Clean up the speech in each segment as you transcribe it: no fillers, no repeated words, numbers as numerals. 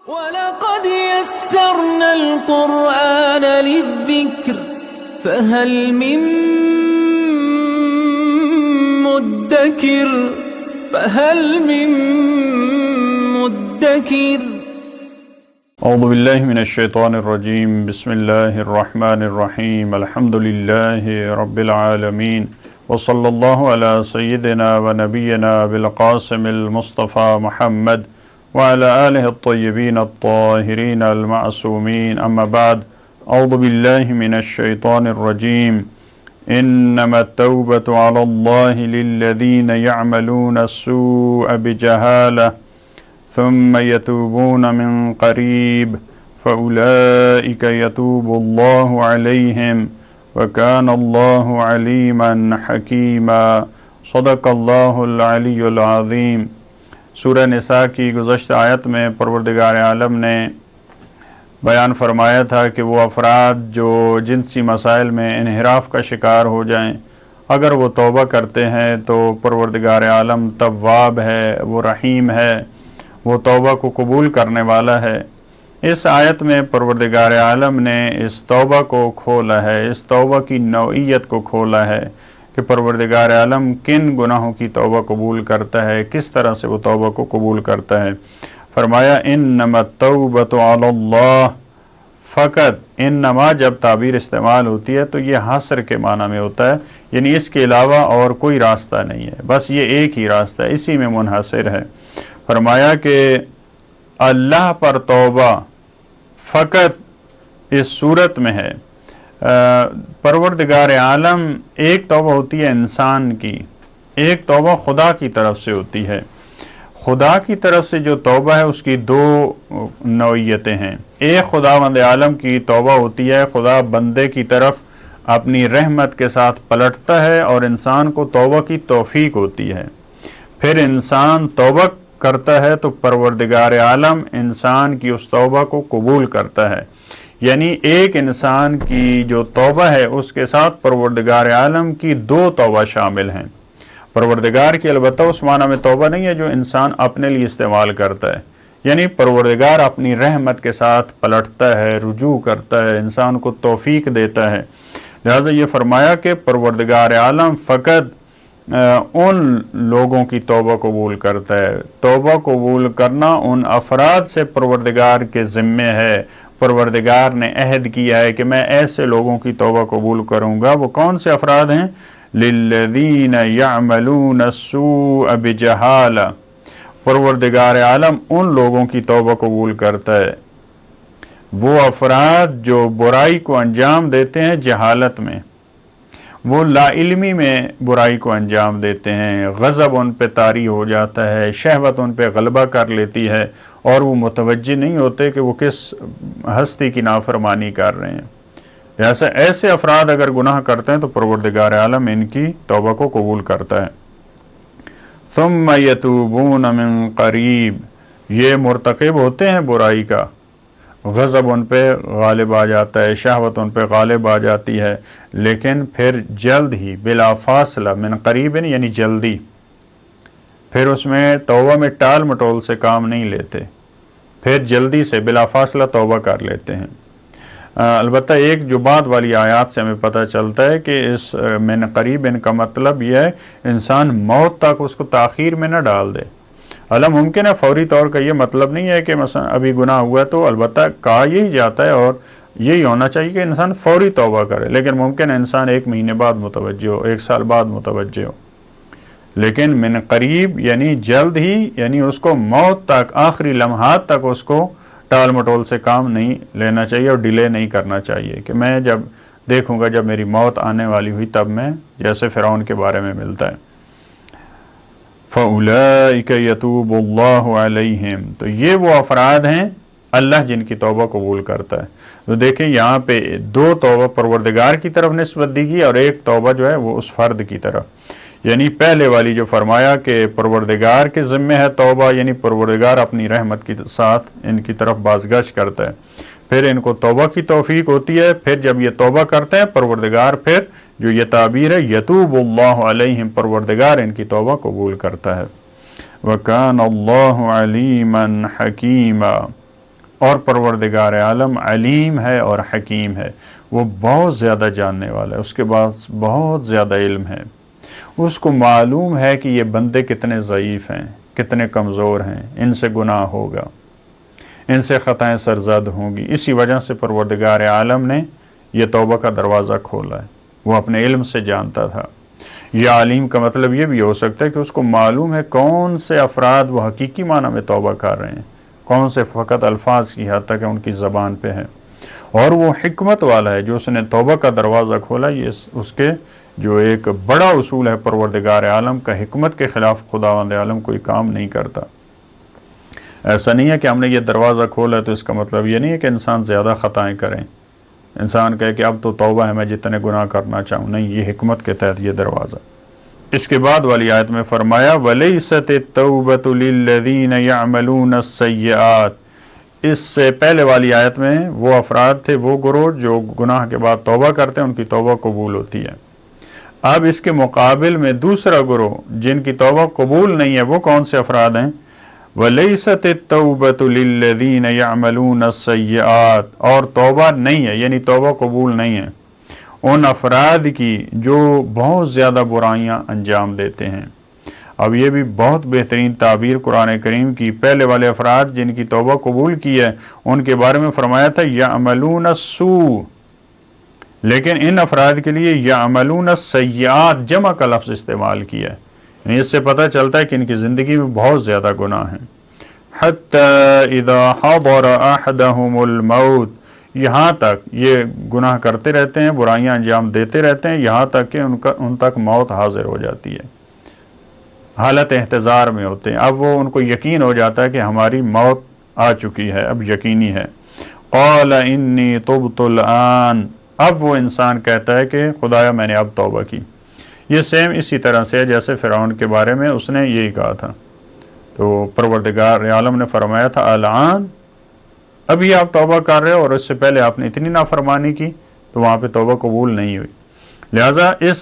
وَلَقَدْ يَسَّرْنَا الْقُرْآنَ لِلذِّكْرِ فَهَلْ مِن مُدَّكِرٍ اعوذ باللہ من الشیطان الرجیم بسم اللہ الرحمن الرحیم الحمد للہ رب العالمین وصلی اللہ علی سیدنا و نبینا بالقاسم المصطفى محمد وعلى آلہ الطیبین الطاہرین المعصومین اما بعد اعوذ باللہ من الشیطان الرجیم انما التوبة على الله للذین يعملون السوء بجہالہ ثم يتوبون من قریب فأولئك يتوب الله عليهم وكان الله عليما حكيما صدق اللہ العلی العظیم۔ سورہ نساء کی گزشتہ آیت میں پروردگار عالم نے بیان فرمایا تھا کہ وہ افراد جو جنسی مسائل میں انحراف کا شکار ہو جائیں، اگر وہ توبہ کرتے ہیں تو پروردگار عالم تواب ہے، وہ رحیم ہے، وہ توبہ کو قبول کرنے والا ہے۔ اس آیت میں پروردگار عالم نے اس توبہ کو کھولا ہے، اس توبہ کی نوعیت کو کھولا ہے کہ پروردگار عالم کن گناہوں کی توبہ قبول کرتا ہے، کس طرح سے وہ توبہ کو قبول کرتا ہے۔ فرمایا انما التوبۃ علی اللہ، فقط انما جب تعبیر استعمال ہوتی ہے تو یہ حصر کے معنی میں ہوتا ہے، یعنی اس کے علاوہ اور کوئی راستہ نہیں ہے، بس یہ ایک ہی راستہ ہے، اسی میں منحصر ہے۔ فرمایا کہ اللہ پر توبہ فقط اس صورت میں ہے، پروردگار عالم ایک توبہ ہوتی ہے انسان کی، ایک توبہ خدا کی طرف سے ہوتی ہے۔ خدا کی طرف سے جو توبہ ہے اس کی دو نوعیتیں ہیں۔ ایک خداوند عالم کی توبہ ہوتی ہے، خدا بندے کی طرف اپنی رحمت کے ساتھ پلٹتا ہے اور انسان کو توبہ کی توفیق ہوتی ہے۔ پھر انسان توبہ کرتا ہے تو پروردگار عالم انسان کی اس توبہ کو قبول کرتا ہے، یعنی ایک انسان کی جو توبہ ہے اس کے ساتھ پروردگار عالم کی دو توبہ شامل ہیں۔ پروردگار کی البتہ اس معنی میں توبہ نہیں ہے جو انسان اپنے لیے استعمال کرتا ہے، یعنی پروردگار اپنی رحمت کے ساتھ پلٹتا ہے، رجوع کرتا ہے، انسان کو توفیق دیتا ہے۔ لہذا یہ فرمایا کہ پروردگار عالم فقط ان لوگوں کی توبہ قبول کرتا ہے۔ توبہ قبول کرنا ان افراد سے پروردگار کے ذمے ہے۔ پروردگار نے عہد کیا ہے کہ میں ایسے لوگوں کی توبہ قبول کروں گا۔ وہ کون سے افراد ہیں؟ للذین یعملون السوء بجہالہ، پروردگار عالم ان لوگوں کی توبہ قبول کرتا ہے، وہ افراد جو برائی کو انجام دیتے ہیں جہالت میں، وہ لا علمی میں برائی کو انجام دیتے ہیں، غضب ان پہ طاری ہو جاتا ہے، شہوت ان پہ غلبہ کر لیتی ہے اور وہ متوجہ نہیں ہوتے کہ وہ کس ہستی کی نافرمانی کر رہے ہیں۔ ایسے افراد اگر گناہ کرتے ہیں تو پروردگار عالم ان کی توبہ کو قبول کرتا ہے۔ ثم یتوبون من قریب، یہ مرتکب ہوتے ہیں برائی کا، غضب ان پہ غالب آ جاتا ہے، شہوت ان پہ غالب آ جاتی ہے، لیکن پھر جلد ہی بلا فاصلہ، من قریب یعنی جلدی، پھر اس میں توبہ میں ٹال مٹول سے کام نہیں لیتے، پھر جلدی سے بلا فاصلہ توبہ کر لیتے ہیں۔ البتہ ایک جو بعد والی آیات سے ہمیں پتہ چلتا ہے کہ اس من قریب ان کا مطلب یہ ہے انسان موت تک اس کو تاخیر میں نہ ڈال دے۔ ممکن ہے فوری طور کا یہ مطلب نہیں ہے کہ مثلا ابھی گناہ ہوا ہے تو البتہ کہا یہی جاتا ہے اور یہی ہونا چاہیے کہ انسان فوری توبہ کرے، لیکن ممکن ہے انسان 1 مہینے بعد متوجہ ہو، 1 سال بعد متوجہ ہو، لیکن من قریب یعنی جلد ہی، یعنی اس کو موت تک، آخری لمحات تک اس کو ٹال مٹول سے کام نہیں لینا چاہیے اور ڈیلے نہیں کرنا چاہیے کہ میں جب دیکھوں گا، جب میری موت آنے والی ہوئی تب میں، جیسے فرعون کے بارے میں ملتا ہے۔ فَأُولَئِكَ يَتُوبُ اللَّهُ عَلَيْهِمْ، تو یہ وہ افراد ہیں اللہ جن کی توبہ قبول کرتا ہے۔ تو دیکھیں یہاں پہ 2 توبہ پروردگار کی طرف نسبت دی گئی اور ایک توبہ جو ہے وہ اس فرد کی طرف، یعنی پہلے والی جو فرمایا کہ پروردگار کے ذمے ہے توبہ، یعنی پروردگار اپنی رحمت کے ساتھ ان کی طرف بازگشت کرتا ہے، پھر ان کو توبہ کی توفیق ہوتی ہے، پھر جب یہ توبہ کرتے ہیں پروردگار پھر جو یہ تعبیر ہے یتوب اللہ علیہم، پروردگار ان کی توبہ قبول کرتا ہے۔ وَكَانَ اللَّهُ عَلِيمًا حَكِيمًا، اور پروردگار عالم علیم ہے اور حکیم ہے، وہ بہت زیادہ جاننے والا ہے، اس کے پاس بہت زیادہ علم ہے، اس کو معلوم ہے کہ یہ بندے کتنے ضعیف ہیں، کتنے کمزور ہیں، ان سے گناہ ہوگا، ان سے خطائیں سرزد ہوں گی۔ اسی وجہ سے پروردگار عالم نے یہ توبہ کا دروازہ کھولا ہے، وہ اپنے علم سے جانتا تھا۔ یا علیم کا مطلب یہ بھی ہو سکتا ہے کہ اس کو معلوم ہے کون سے افراد وہ حقیقی معنی میں توبہ کر رہے ہیں، کون سے فقط الفاظ کی حد تک ان کی زبان پہ ہیں، اور وہ حکمت والا ہے جو اس نے توبہ کا دروازہ کھولا۔ یہ اس کے جو ایک بڑا اصول ہے پروردگار عالم کا، حکمت کے خلاف خداوند عالم کوئی کام نہیں کرتا۔ ایسا نہیں ہے کہ ہم نے یہ دروازہ کھولا تو اس کا مطلب یہ نہیں ہے کہ انسان زیادہ خطائیں کریں، انسان کہے کہ اب تو توبہ ہے، میں جتنے گناہ کرنا چاہوں، نہیں، یہ حکمت کے تحت یہ دروازہ۔ اس کے بعد والی آیت میں فرمایا وَلَيْسَتِ التَّوْبَةُ لِلَّذِينَ يَعْمَلُونَ السَّيِّئَاتِ، اس سے پہلے والی آیت میں وہ افراد تھے، وہ گروہ جو گناہ کے بعد توبہ کرتے ہیں، ان کی توبہ قبول ہوتی ہے۔ اب اس کے مقابل میں دوسرا گروہ جن کی توبہ قبول نہیں ہے، وہ کون سے افراد ہیں؟ وَلَيْسَتِ التَّوْبَةُ لِلَّذِينَ يَعْمَلُونَ السَّيِّئَاتِ، اور توبہ نہیں ہے، یعنی توبہ قبول نہیں ہے ان افراد کی جو بہت زیادہ برائیاں انجام دیتے ہیں۔ اب یہ بھی بہت بہترین تعبیر قرآن کریم کی، پہلے والے افراد جن کی توبہ قبول کی ہے ان کے بارے میں فرمایا تھا یعملون السوء، لیکن ان افراد کے لیے یعملون السیئات جمع کا لفظ استعمال کیا ہے، یعنی اس سے پتہ چلتا ہے کہ ان کی زندگی میں بہت زیادہ گناہ ہیں۔ حتی اذا حضر احدهم الموت، یہاں تک یہ گناہ کرتے رہتے ہیں، برائیاں انجام دیتے رہتے ہیں، یہاں تک کہ ان تک موت حاضر ہو جاتی ہے، حالت احتضار میں ہوتے ہیں۔ اب وہ ان کو یقین ہو جاتا ہے کہ ہماری موت آ چکی ہے، اب یقینی ہے۔ قال انی تبت الآن، اب وہ انسان کہتا ہے کہ خدایا میں نے اب توبہ کی۔ یہ سیم اسی طرح سے ہے جیسے فرعون کے بارے میں اس نے یہی کہا تھا، تو پروردگار عالم نے فرمایا تھا الآن، ابھی آپ توبہ کر رہے ہو اور اس سے پہلے آپ نے اتنی نافرمانی کی تو وہاں پہ توبہ قبول نہیں ہوئی۔ لہٰذا اس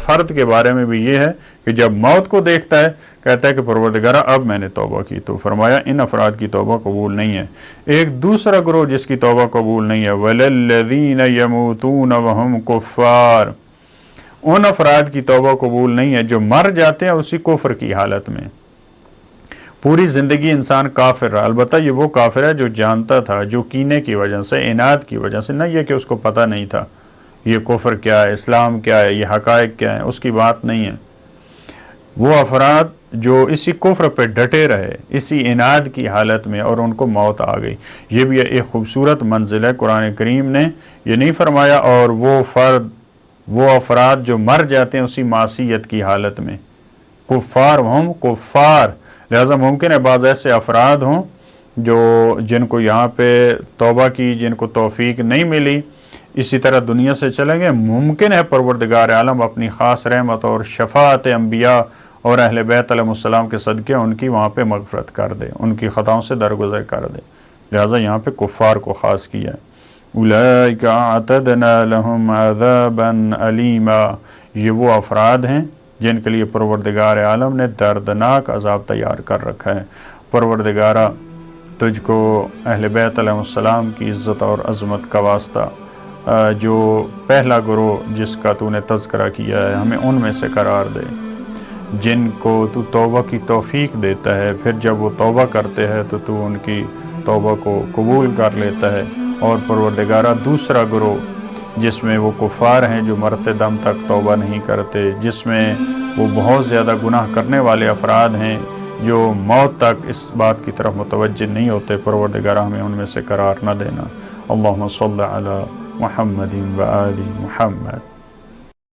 فرد کے بارے میں بھی یہ ہے کہ جب موت کو دیکھتا ہے کہتا ہے کہ پروردگارہ اب میں نے توبہ کی، تو فرمایا ان افراد کی توبہ قبول نہیں ہے۔ ایک دوسرا گروہ جس کی توبہ قبول نہیں ہے وَلَلَّذِينَ يَمُوتُونَ وَهُمْ كُفَّارٌ، ان افراد کی توبہ قبول نہیں ہے جو مر جاتے ہیں اسی کفر کی حالت میں، پوری زندگی انسان کافر رہا۔ البتہ یہ وہ کافر ہے جو جانتا تھا، جو کینے کی وجہ سے، عناد کی وجہ سے، نہ یہ کہ اس کو پتہ نہیں تھا یہ کفر کیا ہے، اسلام کیا ہے، یہ حقائق کیا ہے، اس کی بات نہیں ہے۔ وہ افراد جو اسی کفر پہ ڈٹے رہے، اسی عناد کی حالت میں، اور ان کو موت آ گئی۔ یہ بھی ایک خوبصورت منزل ہے، قرآن کریم نے یہ نہیں فرمایا اور وہ افراد جو مر جاتے ہیں اسی معصیت کی حالت میں، کفار ہم کفار۔ لہذا ممکن ہے بعض ایسے افراد ہوں جن کو یہاں پہ توبہ کی، جن کو توفیق نہیں ملی، اسی طرح دنیا سے چلیں گے۔ ممکن ہے پروردگار عالم اپنی خاص رحمت اور شفاعت انبیاء اور اہل بیت علیہ السلام کے صدقے ان کی وہاں پہ مغفرت کر دے، ان کی خطاؤں سے درگزر کر دے، لہذا یہاں پہ کفار کو خاص کیا ہے۔ اولئک اعتدنا لهم عذابا علیما، یہ وہ افراد ہیں جن کے لیے پروردگار عالم نے دردناک عذاب تیار کر رکھا ہے۔ پروردگارہ تجھ کو اہل بیت علیہ السلام کی عزت اور عظمت کا واسطہ جو پہلا گروہ جس کا تو نے تذکرہ کیا ہے ہمیں ان میں سے قرار دے، جن کو تو توبہ کی توفیق دیتا ہے، پھر جب وہ توبہ کرتے ہیں تو ان کی توبہ کو قبول کر لیتا ہے۔ اور پروردگارہ دوسرا گروہ جس میں وہ کفار ہیں جو مرتے دم تک توبہ نہیں کرتے، جس میں وہ بہت زیادہ گناہ کرنے والے افراد ہیں جو موت تک اس بات کی طرف متوجہ نہیں ہوتے، پروردگارہ ہمیں ان میں سے قرار نہ دینا۔ اللہم صلی علی محمد و آل محمد۔